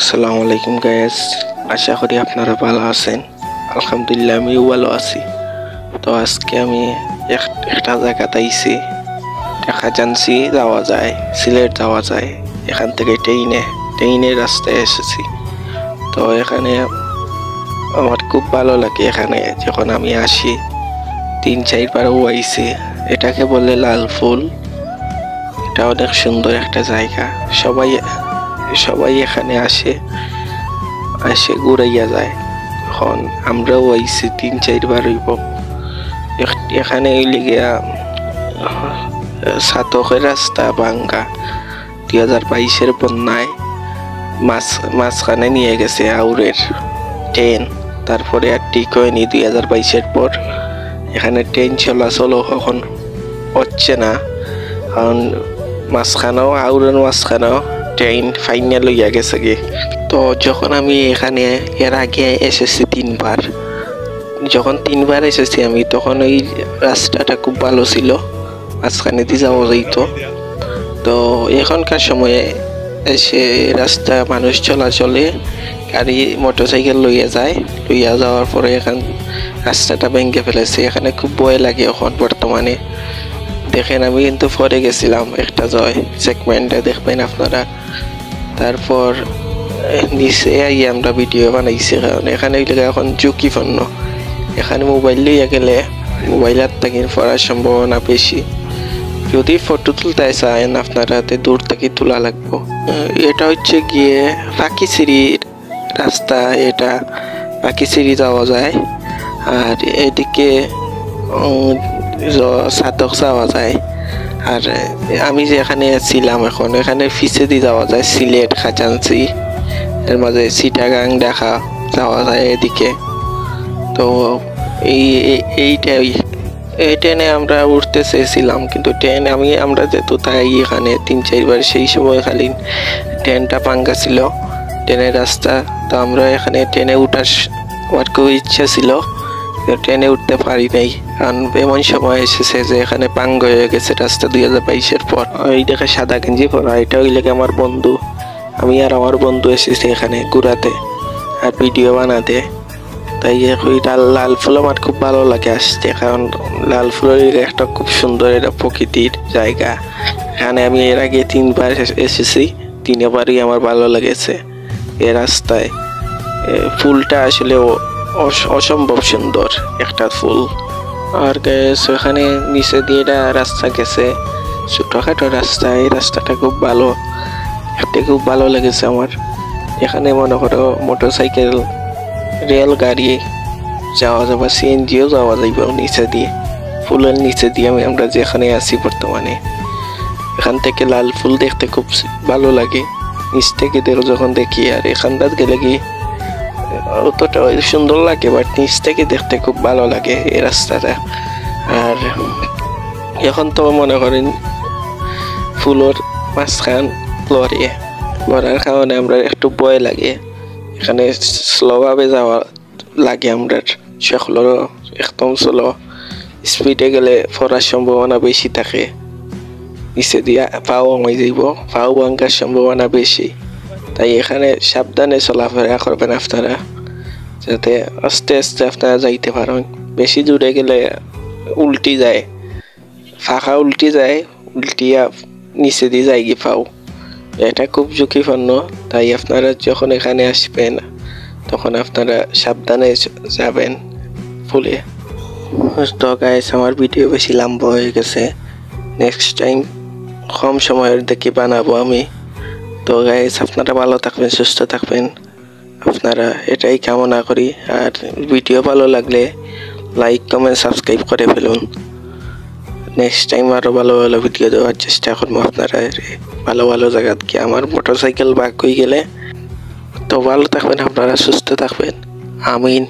আসসালামু আলাইকুম গাইস, আশা করি আপনারা ভালো আছেন। আলহামদুলিল্লাহ আমিও ভালো আছি। তো আজকে আমি একটা জায়গাতে আইছি, দেখা জানছি যাওয়া যায়, সিলেট যাওয়া যায়। এখান থেকে ট্রেনে রাস্তায় এসেছি। তো এখানে আমার খুব ভালো লাগে। এখানে যখন আমি আসি 3-4 বারও আইছি। এটাকে বলে লাল ফুল। এটা অনেক সুন্দর একটা জায়গা। সবাই এখানে আসে ঘুরাইয়া যায়। এখন আমরাও আইছি 3-4 বার হইব। এখানে হইলে গিয়া ছাতকের রাস্তা ভাঙ্গা 2022-এর বন্যায় মাঝখানে নিয়ে গেছে আউরের ট্রেন। তারপরে আর ঠিক হয়নি 2022-এর পর। এখানে ট্রেন চলাচল এখন হচ্ছে না, কারণ আউরের মাঝখানেও ট্রেন ফাইনাল হইয়া গেছে গে। তো যখন আমি এখানে এর আগে এসেছি 3 বার, যখন 3 বার এসেছি আমি, তখন ওই রাস্তাটা খুব ভালো ছিল, মাঝখানে দিয়ে যাওয়া যাইতো। তো এখনকার সময়ে এসে রাস্তা মানুষ চলাচলে গাড়ি মোটরসাইকেল লইয়া যাওয়ার পরে এখন রাস্তাটা ভেঙে ফেলেছে। এখানে খুব ভয় লাগে এখন বর্তমানে। দেখেন আমি কিন্তু পরে গেছিলাম একটা সেগমেন্টে, দেখবেন আপনারা। তারপর নিচে আমরা ভিডিও বানাইছি, কারণ এখানে এখন ঝুঁকিপূর্ণ। এখানে মোবাইল লইয়া গেলে মোবাইলের থেকে পড়ার সম্ভাবনা বেশি। যদি ফটো তুলতে চান আপনারা, দূর থেকে তোলা লাগবো। এটা হচ্ছে গিয়ে পাখিচিরির রাস্তা। এটা পাখিচিরি যাওয়া যায়, আর এদিকে ছাতক যাওয়া যায়। আর আমি যে এখানে ছিলাম, এখন এখানে ফিসে দিয়ে যাওয়া যায় সিলেট, খাজাঞ্চি, এর মাঝে চিটাগাং দেখা যাওয়া যায় এদিকে। তো এই ট্রেনে আমরা উঠতে চেয়েছিলাম, কিন্তু আমরা যেহেতু তাই এখানে 3-4 বার, সেই সময় খালি ট্রেনটা ভাঙ্গা ছিল, ট্রেনের রাস্তা। তো আমরা এখানে ট্রেনে উঠার আমার খুব ইচ্ছা ছিল, ট্রেনে উঠতে পারি নাই, কারণ এমন সময় এসেছে যে এখানে ভাঙ্গ হয়ে গেছে রাস্তা 2022-এর পর। এই দেখে সাদা গেঞ্জি পরা, এটা হইলে আমার বন্ধু। আমি আর আমার বন্ধু এসেছি এখানে ঘুরাতে আর ভিডিও বানাতে। তাই লাল ফুল আমার খুব ভালো লাগে আসতে, কারণ লাল ফুলের একটা খুব সুন্দর এটা প্রকৃতির জায়গা। এখানে আমি এর আগে 3 বার এসেছি, 3 বারই আমার ভালো লেগেছে। এই রাস্তায় ফুলটা আসলে অসম্ভব সুন্দর একটা ফুল। আর এখানে নিচে দিয়ে এটা রাস্তা গেছে, ছোটখাটো রাস্তা। এই রাস্তাটা খুব ভালো, খুব ভালো লেগেছে আমার। এখানে মনে করো মোটরসাইকেল, রেল গাড়ি যাওয়া যাবে, সিএনজিও যাওয়া যাইব নিচে দিয়ে, ফুলের নিচে দিয়ে। আমরা যেখানে আছি বর্তমানে, এখান থেকে লাল ফুল দেখতে খুব ভালো লাগে নিচ থেকে যখন দেখি। আর এখানটার গেলে কি অতটা সুন্দর লাগে, বাট নিচ থেকে দেখতে খুব ভালো লাগে এই রাস্তাটা। আর এখন তো মনে করেন ফুলের মাঝখান লড়ার কারণে আমরা একটু ভয় লাগে, এখানে স্লোভাবে যাওয়া লাগে। আমরা সকলেরও একদম স্লো স্পিডে গেলে পড়ার সম্ভাবনা বেশি থাকে। নিচে দিয়া পাও হয়ে যাইব, পাও ভাঙ্গার সম্ভাবনা বেশি। তাই এখানে সাবধানে চলাফেরা করবেন আপনারা, যাতে আস্তে আস্তে আপনারা যাইতে পারেন। বেশি দূরে গেলে উল্টি যায়, ফাঁকা উল্টিয়া নিচে দিয়ে যায় গিয়ে পাও। এটা খুব ঝুঁকিপূর্ণ। তাই আপনারা যখন এখানে আসবেন, তখন আপনারা সাবধানে যাবেন ফুলে। তো গাইস, আমার ভিডিও বেশি লম্বা হয়ে গেছে, নেক্সট টাইম কম সময়ের দেখে বানাবো আমি। তো গাইস, আপনারা ভালো থাকবেন, সুস্থ থাকবেন, আপনারা এটাই কামনা করি। আর ভিডিও ভালো লাগলে লাইক, কমেন্ট, সাবস্ক্রাইব করে ফেলুন। নেক্সট টাইম আরও ভালো ভালো ভিডিও দেওয়ার চেষ্টা করবো আপনারা ভালো জায়গা গিয়ে। আমার মোটরসাইকেল বাক হয়ে গেলে। তো ভালো থাকবেন আপনারা, সুস্থ থাকবেন। আমিন।